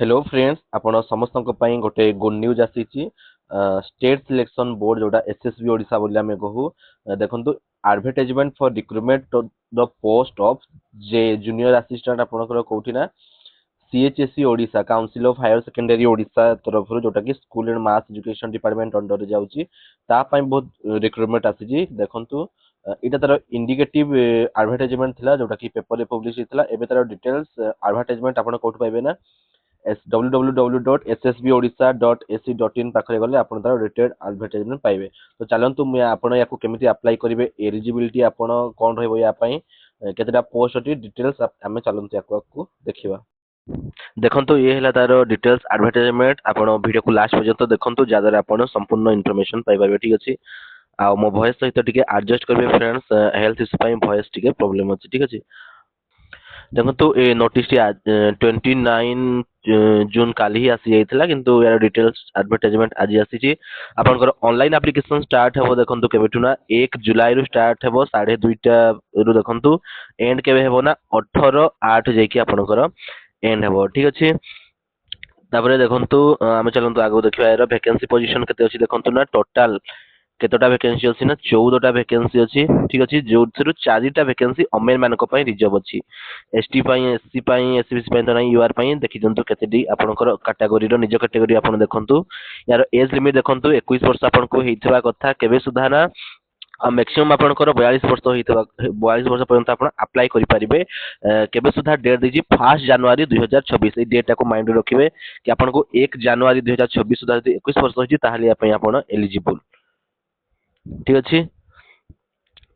Hello friends आपण समस्तक पई गोटे गुड न्यूज आसीची स्टेट सिलेक्शन बोर्ड जोटा एसएसबी ओडिशा बोली आमे कहू देखंतु advertisement for recruitment the post of जे जूनियर असिस्टेंट आपनकर कोठी ना CHSC Odisha council of higher secondary Odisha तरफ जोटा कि school and mass education department under रे जाउची ता पई बहुत रिक्रूटमेंट आसीची देखंतु इटा तार इंडिकेटिव एडवर्टाइजमेंट थिला जोटा कि पेपर रे पब्लिश हितला एबे तार डिटेल्स एडवर्टाइजमेंट आपण कोठ पाइबे ना www.ssbodisha.ac.in पाखरे गले आपण तार रिटेड एडवर्टाइजमेंट पाइबे। तो चलंतु मैं आपण याको केमिति अप्लाई करिवे एलिजिबिलिटी आपण कोन रहबो या पई केतेटा पोस्ट अछि डिटेल्स हमें चलंतु याको देखिबा। देखंतु ये हला तार डिटेल्स एडवर्टाइजमेंट आपण वीडियो को लास्ट पर्यंत देखंतु जादर आपण संपूर्ण इन्फॉर्मेशन पाइ परबे ठीक अछि। आ मो वॉइस सहित टिके एडजस्ट करबे फ्रेंड्स हेल्थ इश्यू पई वॉइस टिके प्रॉब्लम अछि ठीक अछि। देखो ए नोटिस टी 29 जून काली ही आसी जाइथिला किंतु यार डिटेल्स एडवर्टाइजमेंट आज आसी आपनकर ऑनलाइन एप्लीकेशन स्टार्ट हेबो देखंतु केबेटु ना 1 जुलाई रु स्टार्ट हेबो 2:30 रु देखंतु एंड केबे हेबो ना 18/8 जेकी आपनकर एंड हेबो ठीक अछि। तापरे देखंतु आमे चलंतु आगो देखिबा यार वैकेंसी पोजीशन केते अछि देखंतु ना टोटल केतोटा वैकेंसी अछि ना 14टा वैकेंसी अछि ठीक अछि जोथरु 4टा वैकेंसी ओमेन मानक पई रिजर्व अछि एसटी पई एससी पई एसबीसी पई त नै यूआर पई देखि जंतु केतेडी आपनकर कैटेगरी रो निज कैटेगरी आपन देखंतु यार एज लिमिट देखंतु 21 वर्ष आपन को हेइथबा कथा केबे सुधा ना मैक्सिमम आपनकर 42 वर्ष हेइथबा 42 वर्ष पर्यंत आपन अप्लाई करि परिबे केबे सुधा डेट दिजी 1 जनवरी 2026 ए डेटा को माइंड रखिबे कि आपन को 1 जनवरी 2026 सुधा 21 वर्ष होची ताहाली आपन आपन एलिजिबल ठीक अछि।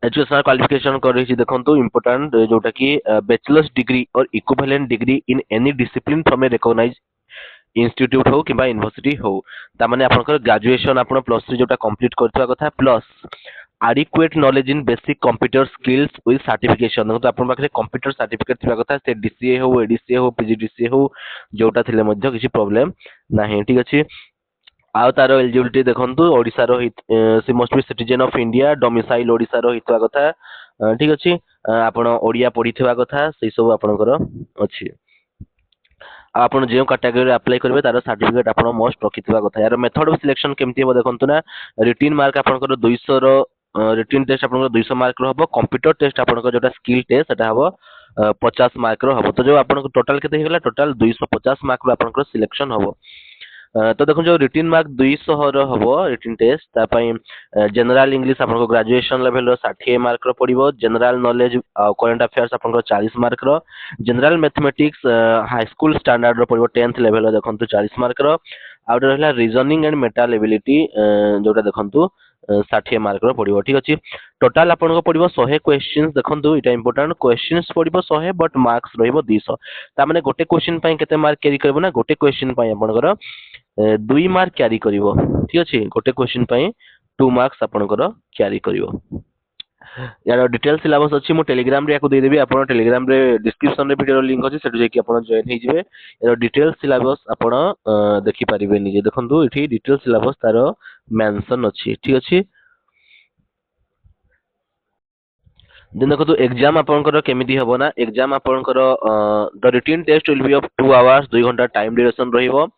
एजुकेशनल क्वालिफिकेशन कर रही देखंतु इंपोर्टेंट जोटा कि बैचलर्स डिग्री और equivalent degree in any discipline from a recognised institute हो किबा यूनिवर्सिटी हो ता माने आपनकर ग्रेजुएशन आपन प्लस 3 जोटा कंप्लीट करथवा कथा plus adequate knowledge in basic computer skills with certification देखो आपन पाखरे कंप्यूटर सर्टिफिकेट थिबा कथा से डीसीए हो एडीसीए हो पीजीडीसीए हो जोटा थिले मध्य किछि प्रॉब्लम नाही ठीक अछि। आउ तार एलिजिबिलिटी देखंतु ओडिसा रो she must be citizen of India domicile Odisha रो हितवा कथा ठीक अछि आपण ओडिया पढिथिबा कथा सेई सब आपनकर अछि। आपण जे कैटेगरी अप्लाई करबे तार सर्टिफिकेट आपण मस्ट रखिथिबा कथा यार मेथड ऑफ सिलेक्शन केमति हो देखंतु ना रिटन मार्क आपनकर 200 रो रिटन टेस्ट आपनकर 200 मार्क रो हबो कंप्यूटर टेस्ट आपनकर जोटा स्किल टेस्ट सेटा हबो 50 मार्क रो हबो तो जो आपन टोटल केते हेगला टोटल 250 मार्क रो आपनकर सिलेक्शन हबो। तो देखो जो रिटन मार्क 200 रो हबो रिटन टेस्ट ता पई जनरल इंग्लिश आपन को ग्रेजुएशन लेवल रो 60 मार्क रो पड़िबो जनरल नॉलेज करंट अफेयर्स आपन को 40 मार्क रो general mathematics high school standard रो पड़िबो 10th लेवल रो देखंतु 40 मार्क रो आउट रहला रीजनिंग एंड मेंटल एबिलिटी जोटा देखंतु 60 मार्क रो पड़िबो ठीक अछि। टोटल आपन को पड़िबो 100 क्वेश्चंस देखंतु इटा इंपोर्टेंट क्वेश्चंस पड़िबो 100 बट मार्क्स रहइबो 200 ता माने गोटे क्वेश्चन पई केते मार्क कैरी करबो ना गोटे क्वेश्चन पई आपनकर 2 मार्क कैरी करिवो ठीक अछि गोटे क्वेश्चन पई 2 मार्क्स आपनकर कैरी करिवो। यार डिटेल सिलेबस अछि मो टेलीग्राम रे याको दे देबी आपण टेलीग्राम रे डिस्क्रिप्शन रे वीडियो लिंक अछि सेटु जेकी आपण जॉइन हे जिवे यार डिटेल सिलेबस आपण देखि परिबे निजे देखंतु इठी डिटेल सिलेबस तार मेंशन अछि ठीक अछि। देन देखो एग्जाम आपनकर केमिति हबो ना एग्जाम आपनकर the written test will be of 2 hours 2 घंटा टाइम ड्यूरेशन रहिबो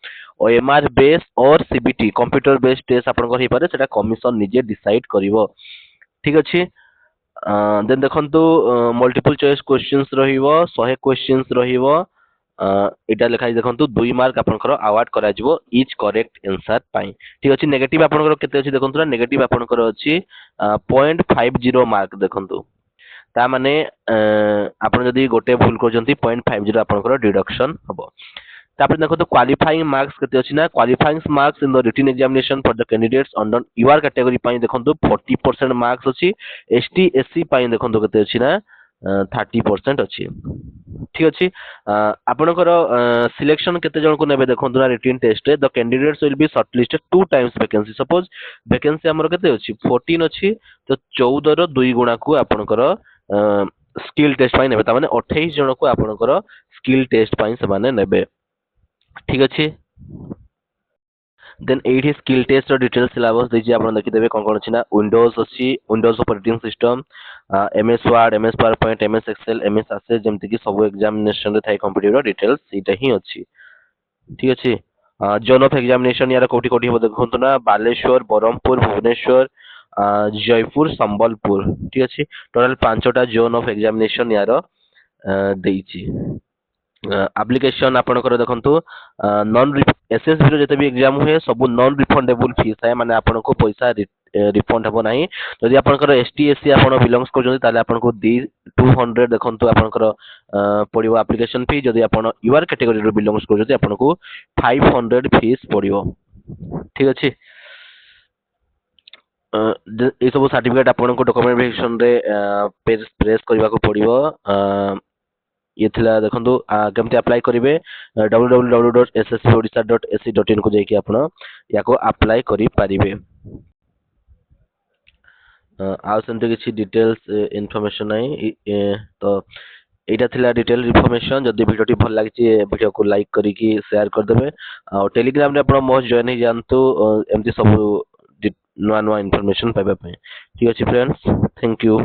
ओएमआर बेस और सीबीटी कंप्यूटर बेस्ड टेस्ट आपनकर हे पारे सेटा कमिशन निजे डिसाइड करिवो ठीक अछि। देन देखंतु मल्टीपल चॉइस क्वेश्चंस रहिबो 100 क्वेश्चंस रहिबो एटा लिखाइ देखंतु 2 मार्क आपनकर अवार्ड करा जिवो इच करेक्ट आंसर पाई ठीक अछि। नेगेटिव आपनकर केते अछि देखंतु ना नेगेटिव आपनकर अछि 0.50 मार्क देखंतु ता माने आपण जदी गोटे भूल करजंती 0.50 आपनकर डिडक्शन हबो। तापर देखो तो क्वालिफाइंग मार्क्स केते अछि ना qualifying marks in the written examination for the candidates under UR category पई देखंतु 40% मार्क्स अछि एसटी एससी पई देखंतु केते अछि ना 30% अछि ठीक अछि। आपनकर सिलेक्शन केते जन को नेबे देखंतु ना written test the candidates will be shortlisted 2 times vacancy suppose vacancy हमर केते अछि 14 अछि तो 14 रो 2 गुणा को आपनकर स्किल टेस्ट पई नेबे ता माने 28 जन को आपनकर स्किल टेस्ट पई से माने नेबे ठीक अछि। देन एठी स्किल टेस्ट रो डिटेल सिलेबस देछि आपण देखि देबे कोन कोन अछि ना विंडोज अछि Windows operating system MS Word MS PowerPoint MS Excel MS Access जेमति कि सब एग्जामिनेशन रे थाई कॉम्पिटिटिव रो डिटेल्स एटा ही अछि। ठीक अच्छे जोन ऑफ एग्जामिनेशन यार कोटी कोटी हम देखते ना बालेश्वर ब्रह्मपुर भुवनेश्वर जयपुर संबलपुर ठीक अच्छे टोटाल 5टा जोन ऑफ एग्जामिनेशन यार देइछि आप्लिकेशन आपणकर देखंतु नॉन एसएसबी रो जते भी एग्जाम हुए सब नॉन रिफंडेबल फीस है माने आपनको पैसा रिफंड हबो नाही जदि आपणकर एसटी एससी आपण बिलोंग्स करजों ताले आपनको 200 देखंतु आपणकर पड़िबो एप्लिकेशन फी जदि आपण यूआर कैटेगरी रो बिलोंग्स करजों आपनको 500 फीस पड़िबो ठीक अछि ये सब सर्टिफिकेट आपको डॉक्यूमेंट वेरिफिकेशन रे प्रेस करबा को पड़िबो ये थिला देखंतु केमते अप्लाई करिवे www.sscodisha.ac.in को जाई कि आपण याको अप्लाई करि पारिबे आ सेमते किछि डिटेल्स इन्फॉर्मेशन नाही तो एटा थिला डिटेल इन्फॉर्मेशन जदि वीडियो भल लागिछि वीडियो को लाइक करी कि शेयर कर देबे आ टेलीग्राम रे आपण मोस्ट जॉइन ही जानतु एमती सब नुआ नुआ इन्फॉर्मेशन पाइबा पय ठीक अछि फ्रेंड्स थैंक यू